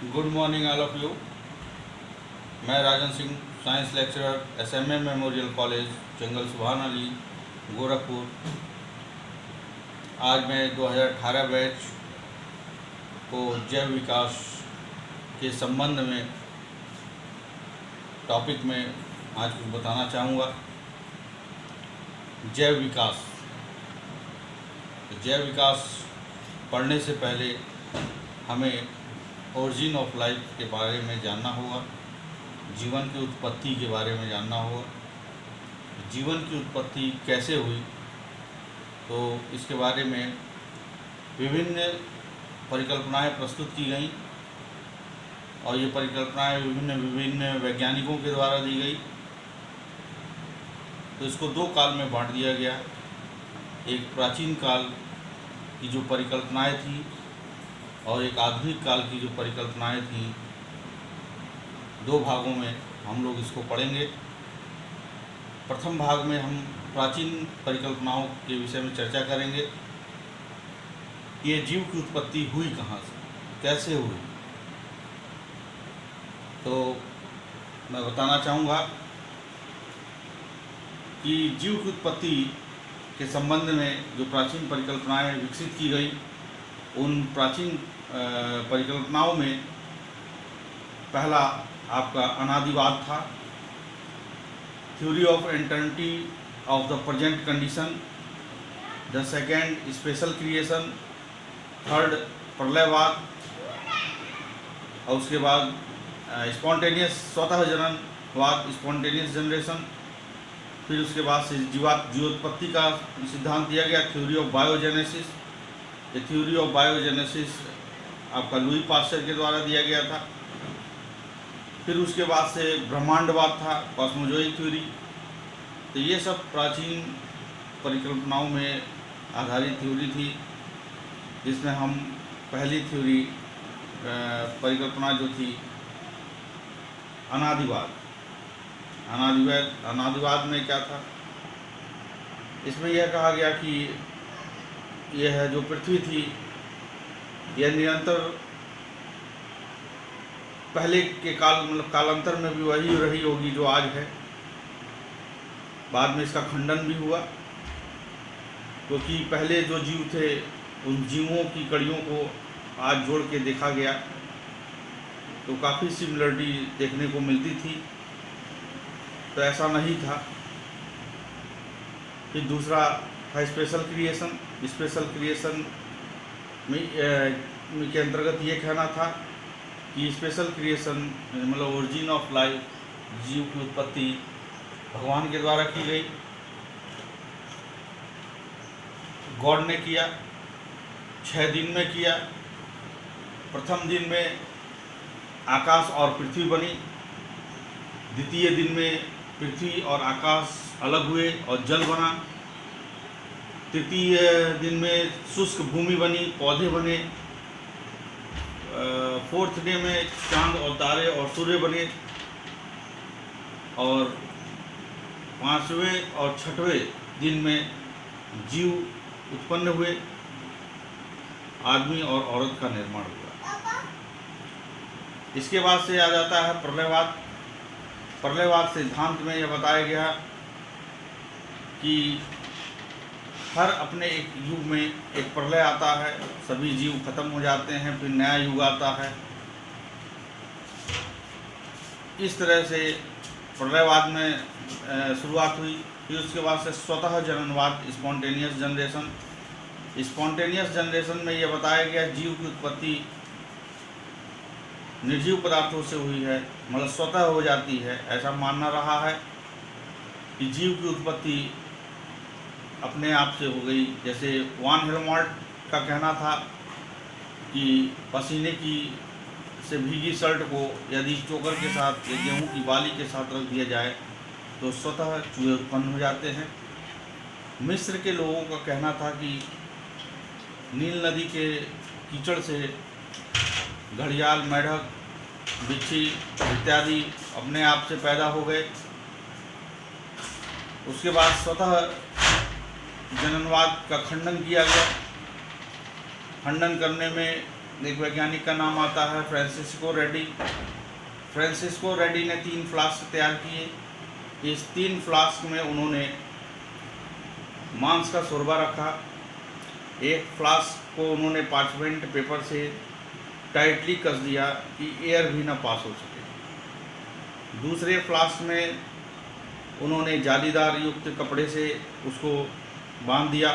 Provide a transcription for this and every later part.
Good morning all of you. मैं Rajan Singh, science lecturer, SMA memorial college, Jangal Subhan Ali, Gorakhpur. आज मैं 2018 batch को जैव विकास के संबंध में टॉपिक में आज कुछ बताना चाहूँगा। जैव विकास पढ़ने से पहले हमें ओरिजिन ऑफ लाइफ के बारे में जानना होगा, जीवन की उत्पत्ति के बारे में जानना होगा। जीवन की उत्पत्ति कैसे हुई, तो इसके बारे में विभिन्न परिकल्पनाएं प्रस्तुत की गई और ये परिकल्पनाएं विभिन्न वैज्ञानिकों के द्वारा दी गई। तो इसको दो काल में बांट दिया गया। एक प्राचीन काल की जो परिकल्पनाएं थी और एक आधुनिक काल की जो परिकल्पनाएं थी, दो भागों में हम लोग इसको पढ़ेंगे। प्रथम भाग में हम प्राचीन परिकल्पनाओं के विषय में चर्चा करेंगे। ये जीव की उत्पत्ति हुई कहाँ से, कैसे हुई। तो मैं बताना चाहूँगा कि जीव की उत्पत्ति के संबंध में जो प्राचीन परिकल्पनाएं विकसित की गई, उन प्राचीन परिकल्पनाओं में पहला आपका अनादिवाद था, theory of eternity of the present condition. The second special creation, third प्रलयवाद, और उसके बाद स्पॉन्टेनियस स्वतः जननवाद, स्पॉन्टेनियस जनरेशन। फिर उसके बाद से जीवोत्पत्ति का सिद्धांत दिया गया, थ्योरी ऑफ बायोजेनेसिस। ये थ्योरी ऑफ बायोजेनेसिस आपका लुई पास्चर के द्वारा दिया गया था। फिर उसके बाद से ब्रह्मांडवाद था, कॉस्मोजोइक थ्योरी। तो ये सब प्राचीन परिकल्पनाओं में आधारित थ्योरी थी, जिसमें हम पहली थ्योरी परिकल्पना जो थी अनादिवाद में क्या था, इसमें यह कहा गया कि यह जो पृथ्वी थी यह निरंतर पहले के कालांतर में भी वही रही होगी जो आज है। बाद में इसका खंडन भी हुआ, क्योंकि पहले जो जीव थे उन जीवों की कड़ियों को आज जोड़ के देखा गया तो काफ़ी सिमिलरिटी देखने को मिलती थी। तो ऐसा नहीं था। फिर दूसरा था स्पेशल क्रिएशन। स्पेशल क्रिएशन में के अंतर्गत ये कहना था कि स्पेशल क्रिएशन मतलब ओरिजिन ऑफ लाइफ, जीव की उत्पत्ति भगवान के द्वारा की गई, गॉड ने किया। 6 दिन में किया। प्रथम दिन में आकाश और पृथ्वी बनी, द्वितीय दिन में पृथ्वी और आकाश अलग हुए और जल बना, तृतीय दिन में शुष्क भूमि बनी, पौधे बने, फोर्थ डे में चांद और तारे और सूर्य बने, और 5वें और 6वें दिन में जीव उत्पन्न हुए, आदमी और औरत का निर्माण हुआ। इसके बाद से आ जाता है प्रलयवाद। प्रलयवाद सिद्धांत में यह बताया गया कि हर अपने एक युग में एक प्रलय आता है, सभी जीव खत्म हो जाते हैं, फिर नया युग आता है। इस तरह से प्रलयवाद में शुरुआत हुई। फिर उसके बाद से स्वतः जननवाद, स्पॉन्टेनियस जनरेशन। स्पॉन्टेनियस जनरेशन में यह बताया गया जीव की उत्पत्ति निर्जीव पदार्थों से हुई है, मतलब स्वतः हो जाती है। ऐसा मानना रहा है कि जीव की उत्पत्ति अपने आप से हो गई। जैसे वान हेलमोल्ट का कहना था कि पसीने की से भीगी शर्ट को यदि चोकर के साथ या गेहूँ की बाली के साथ रख दिया जाए तो स्वतः चूहे उत्पन्न हो जाते हैं। मिस्र के लोगों का कहना था कि नील नदी के कीचड़ से घड़ियाल, मेढक, बिच्छी इत्यादि अपने आप से पैदा हो गए। उसके बाद स्वतः जननवाद का खंडन किया गया। खंडन करने में एक वैज्ञानिक का नाम आता है फ्रांसिस्को रेड्डी। फ्रांसिस्को रेड्डी ने 3 फ्लास्क तैयार किए। इस 3 फ्लास्क में उन्होंने मांस का शोरबा रखा। एक फ्लास्क को उन्होंने पार्चमेंट पेपर से टाइटली कस दिया कि एयर भी ना पास हो सके। दूसरे फ्लास्क में उन्होंने जालीदार युक्त कपड़े से उसको बांध दिया।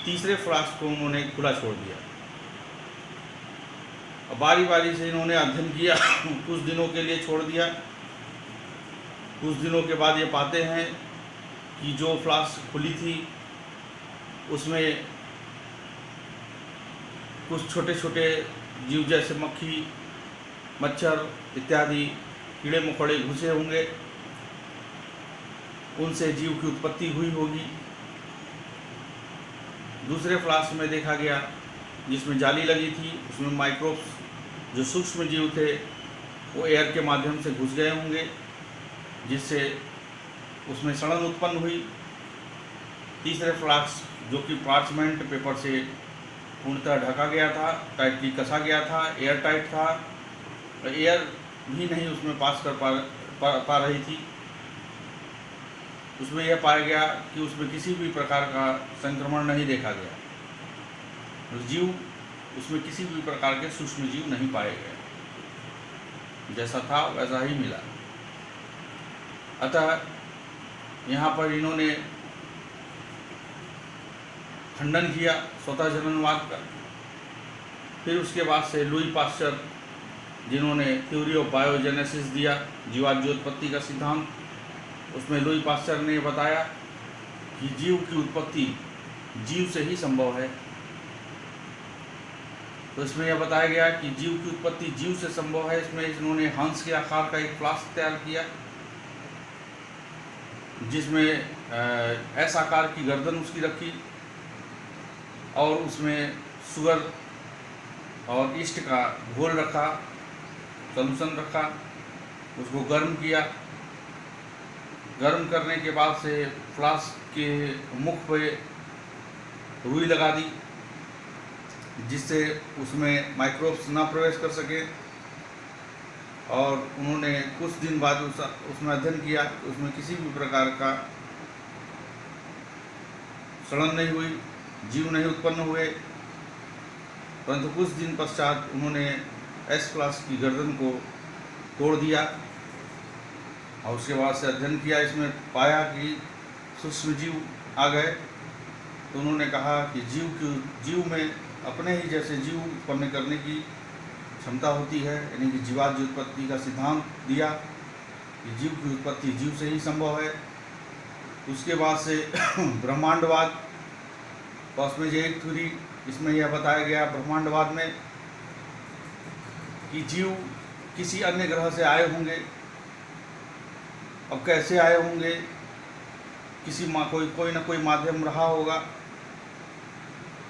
तीसरे फ्लास्क को उन्होंने खुला छोड़ दिया। बारी बारी से इन्होंने अध्ययन किया। कुछ दिनों के लिए छोड़ दिया। कुछ दिनों के बाद ये पाते हैं कि जो फ्लास्क खुली थी उसमें कुछ छोटे छोटे जीव जैसे मक्खी, मच्छर इत्यादि कीड़े मकोड़े घुसे होंगे। उनसे जीव की उत्पत्ति हुई होगी। दूसरे फ्लास्क में देखा गया जिसमें जाली लगी थी, उसमें माइक्रोब्स जो सूक्ष्म जीव थे वो एयर के माध्यम से घुस गए होंगे, जिससे उसमें सड़न उत्पन्न हुई। तीसरे फ्लास्क जो कि पार्चमेंट पेपर से पूर्णतः ढका गया था, टाइटली कसा गया था, एयर टाइट था, एयर भी नहीं उसमें पास कर पा रही थी। उसमें यह पाया गया कि उसमें किसी भी प्रकार का संक्रमण नहीं देखा गया। जीव उसमें किसी भी प्रकार के सूक्ष्म जीव नहीं पाए गए। जैसा था वैसा ही मिला। अतः यहाँ पर इन्होंने खंडन किया स्वतः जननवाद का। फिर उसके बाद से लुई पास्चर, जिन्होंने थ्योरी ऑफ बायोजेनेसिस दिया, जीवात्मोत्पत्ति का सिद्धांत, उसमें लुई पास्चर ने बताया कि जीव की उत्पत्ति जीव से ही संभव है। तो इसमें यह बताया गया कि जीव की उत्पत्ति जीव से संभव है। इसमें इन्होंने हंस के आकार का एक फ्लास्क तैयार किया, जिसमें एस आकार की गर्दन उसकी रखी और उसमें शुगर और ईस्ट का घोल रखा, सॉल्यूशन रखा, उसको गर्म किया। गर्म करने के बाद से फ्लास्क के मुख पे रुई लगा दी, जिससे उसमें माइक्रोब्स ना प्रवेश कर सके। और उन्होंने कुछ दिन बाद उसमें अध्ययन किया, उसमें किसी भी प्रकार का सड़न नहीं हुई, जीव नहीं उत्पन्न हुए। परंतु कुछ दिन पश्चात उन्होंने एस फ्लास्क की गर्दन को तोड़ दिया और उसके बाद से अध्ययन किया। इसमें पाया कि सूक्ष्म जीव आ गए। तो उन्होंने कहा कि जीव में अपने ही जैसे जीव उत्पन्न करने की क्षमता होती है, यानी कि जीवात्म उत्पत्ति का सिद्धांत दिया कि जीव की उत्पत्ति जीव से ही संभव है। उसके बाद से ब्रह्मांडवाद, कॉस्मोजेनिक थ्योरी, इसमें यह बताया गया ब्रह्मांडवाद में कि जीव किसी अन्य ग्रह से आए होंगे। अब कैसे आए होंगे, कोई ना कोई माध्यम रहा होगा।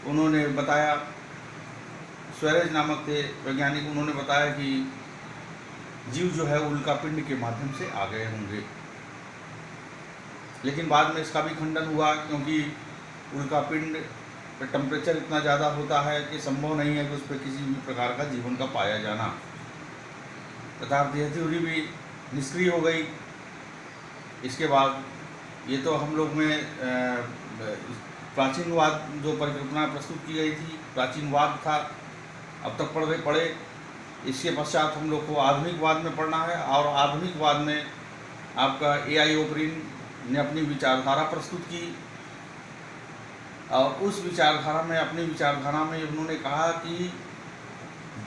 उन्होंने बताया, स्वैरेज नामक थे वैज्ञानिक, उन्होंने बताया कि जीव जो है उल्का पिंड के माध्यम से आ गए होंगे। लेकिन बाद में इसका भी खंडन हुआ, क्योंकि उल्का पिंड पर टेम्परेचर इतना ज़्यादा होता है कि संभव नहीं है कि उस पर किसी भी प्रकार का जीवन का पाया जाना। तथा यह थ्योरी भी निष्क्रिय हो गई। इसके बाद ये तो हम लोग में प्राचीनवाद जो परिकल्पना प्रस्तुत की गई थी, प्राचीनवाद था, अब तक पढ़े। इसके पश्चात हम लोग को आधुनिकवाद में पढ़ना है। और आधुनिकवाद में आपका ए.आई. ओपरिन ने अपनी विचारधारा प्रस्तुत की और उस विचारधारा में, अपनी विचारधारा में उन्होंने कहा कि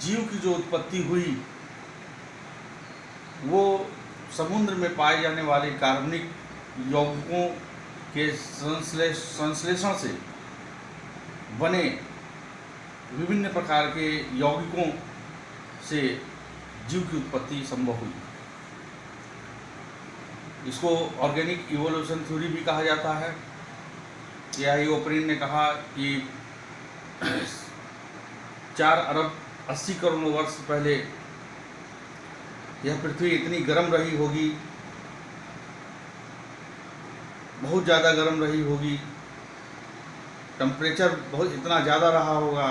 जीव की जो उत्पत्ति हुई वो समुद्र में पाए जाने वाले कार्बनिक यौगिकों के संश्लेषण से बने विभिन्न प्रकार के यौगिकों से जीव की उत्पत्ति संभव हुई। इसको ऑर्गेनिक इवोल्यूशन थ्योरी भी कहा जाता है। ए.आई. ओपरिन ने कहा कि 4 अरब 80 करोड़ वर्ष पहले यह पृथ्वी इतनी गर्म रही होगी, बहुत ज़्यादा गर्म रही होगी, टेम्परेचर बहुत इतना ज़्यादा रहा होगा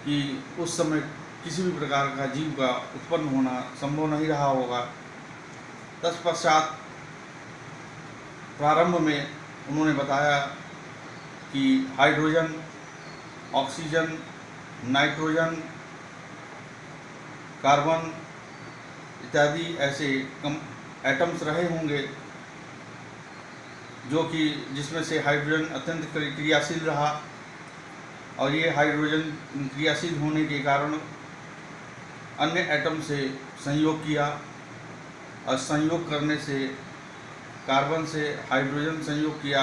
कि उस समय किसी भी प्रकार का जीव का उत्पन्न होना संभव नहीं रहा होगा। तत्पश्चात प्रारंभ में उन्होंने बताया कि हाइड्रोजन, ऑक्सीजन, नाइट्रोजन, कार्बन इत्यादि ऐसे एटम्स रहे होंगे जो कि जिसमें से हाइड्रोजन अत्यंत क्रियाशील रहा, और ये हाइड्रोजन क्रियाशील होने के कारण अन्य एटम से संयोग किया, और संयोग करने से कार्बन से हाइड्रोजन संयोग किया,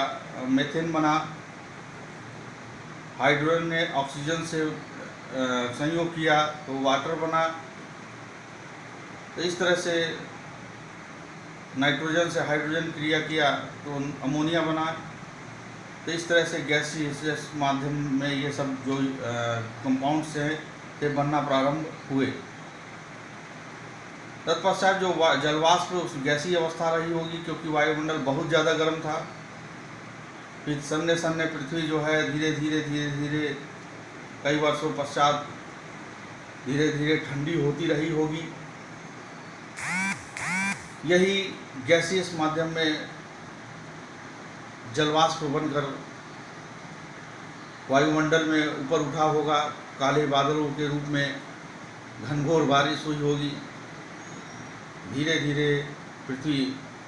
मीथेन बना। हाइड्रोजन ने ऑक्सीजन से संयोग किया तो वाटर बना। तो इस तरह से नाइट्रोजन से हाइड्रोजन क्रिया किया तो अमोनिया बना। तो इस तरह से गैसीय माध्यम में ये सब जो कंपाउंड्स हैं ते बनना प्रारंभ हुए। तत्पश्चात जो जलवाष्प उस गैसीय अवस्था रही होगी, क्योंकि वायुमंडल बहुत ज़्यादा गर्म था। फिर सन्ने सन्ने पृथ्वी जो है धीरे धीरे कई वर्षों पश्चात धीरे धीरे ठंडी होती रही होगी। यही गैसीय माध्यम में जलवाष्प बनकर वायुमंडल में ऊपर उठा होगा, काले बादलों के रूप में घनघोर बारिश हुई होगी। धीरे धीरे पृथ्वी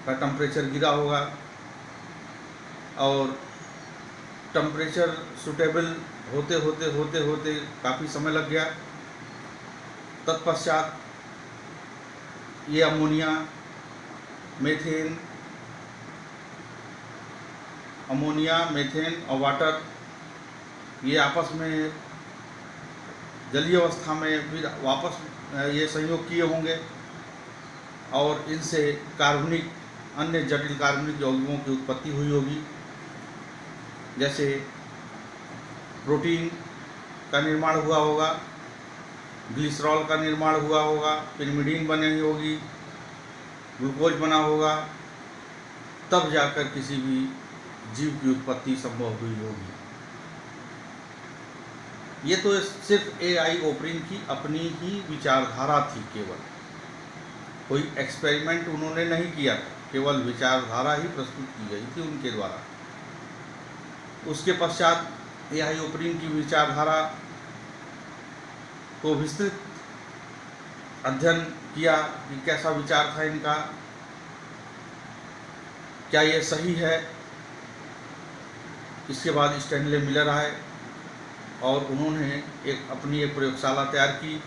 का टेम्परेचर गिरा होगा और टेम्परेचर सुटेबल होते काफ़ी समय लग गया। तत्पश्चात ये अमोनिया, मीथेन और वाटर ये आपस में जलीय अवस्था में फिर वापस ये संयोग किए होंगे, और इनसे कार्बनिक अन्य जटिल कार्बनिक यौगिकों की उत्पत्ति हुई होगी। जैसे प्रोटीन का निर्माण हुआ होगा, ग्लिसरॉल का निर्माण हुआ होगा, पिरिमिडीन बनी होगी, ग्लूकोज बना होगा, तब जाकर किसी भी जीव की उत्पत्ति संभव हुई होगी। ये तो सिर्फ एआई ओपरिन की अपनी ही विचारधारा थी, केवल कोई एक्सपेरिमेंट उन्होंने नहीं किया था, केवल विचारधारा ही प्रस्तुत की गई थी उनके द्वारा। उसके पश्चात एआई ओपरिन की विचारधारा को विस्तृत अध्ययन किया कि कैसा विचार था इनका, क्या ये सही है। इसके बाद स्टैनले मिलर आए और उन्होंने अपनी एक प्रयोगशाला तैयार की।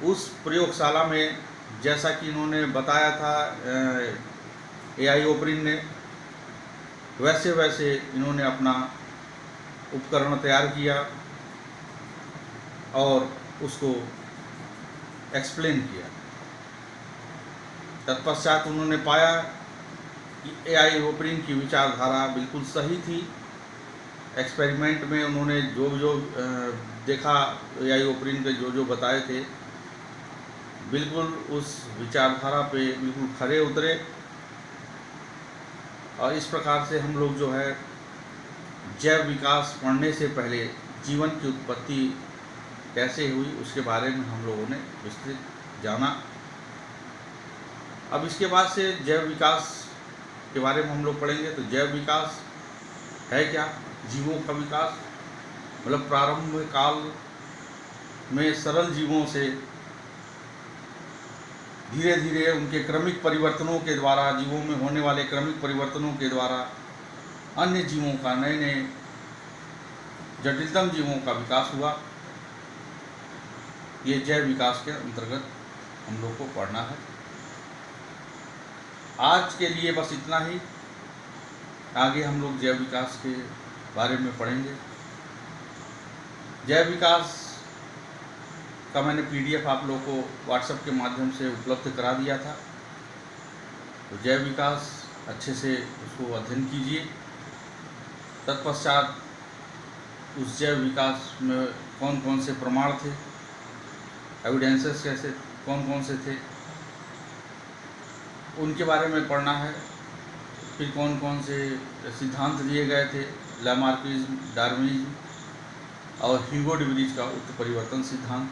उस प्रयोगशाला में जैसा कि इन्होंने बताया था एआई ओपरिन ने, वैसे वैसे इन्होंने अपना उपकरण तैयार किया और उसको एक्सप्लेन किया। तत्पश्चात उन्होंने पाया कि एआई ओपरिन की विचारधारा बिल्कुल सही थी। एक्सपेरिमेंट में उन्होंने जो देखा, एआई ओपरिन के जो बताए थे, बिल्कुल उस विचारधारा पे बिल्कुल खरे उतरे। और इस प्रकार से हम लोग जो है जैव विकास पढ़ने से पहले जीवन की उत्पत्ति कैसे हुई उसके बारे में हम लोगों ने विस्तृत जाना। अब इसके बाद से जैव विकास के बारे में हम लोग पढ़ेंगे। तो जैव विकास है क्या? जीवों का विकास, मतलब प्रारंभ काल में सरल जीवों से धीरे धीरे उनके क्रमिक परिवर्तनों के द्वारा, जीवों में होने वाले क्रमिक परिवर्तनों के द्वारा अन्य जीवों का, नए नए जटिलतम जीवों का विकास हुआ। ये जैव विकास के अंतर्गत हम लोग को पढ़ना है। आज के लिए बस इतना ही। आगे हम लोग जैव विकास के बारे में पढ़ेंगे। जैव विकास का मैंने पीडीएफ आप लोगों को व्हाट्सएप के माध्यम से उपलब्ध करा दिया था। तो जैव विकास अच्छे से उसको अध्ययन कीजिए। तत्पश्चात उस जैव विकास में कौन कौन से प्रमाण थे, एविडेंसेस कैसे कौन कौन से थे, उनके बारे में पढ़ना है। फिर कौन कौन से सिद्धांत दिए गए थे, लैमार्किज्म, डार्विनिज्म, और ह्यूगो डिवरीज का उत्परिवर्तन सिद्धांत,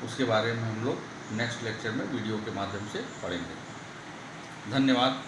उसके बारे में हम लोग नेक्स्ट लेक्चर में वीडियो के माध्यम से पढ़ेंगे। धन्यवाद।